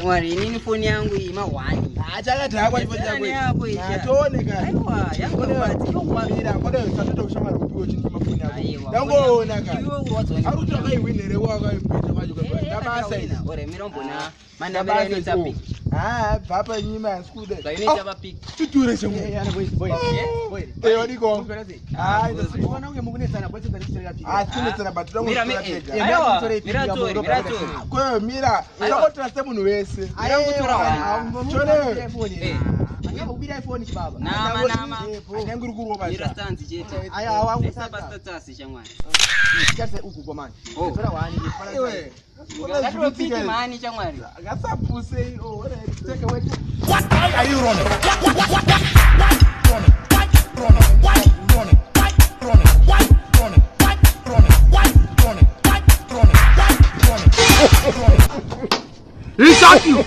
Mwari nini phone yangu hii mawani. Chakadha kwa chifo chako. Atooneka. Aiwa, yangu wati. Mira, kwada usatoto kushamara kupiwa chini kwa phone yako. Dangoona ka. Arutoka iwinere waka ipita kwaje kwa. Nabasa ina. Ore mirombo na mandabela ni tapi. Papa nyima skude. Kaini chapa pick. Tuture chemu. Yana boy. Wadiko. Mbona unge mugune sana bwete ndalisira ati. Sine sana batu Mira to. Kwa mira, sokotira semunhu wese. Ayangutura wana. Chone. Ngaba ubira iPhone baba. Nama. Anyanguru kuroba. Mira stanzi chete. Aya wangu sasa status shamwani. Sikase uku kwa mani. Tora wani ifana. Ewe. Ngati piki mani chamwari. Ngasapuse ore take away. What are you running? He shot you!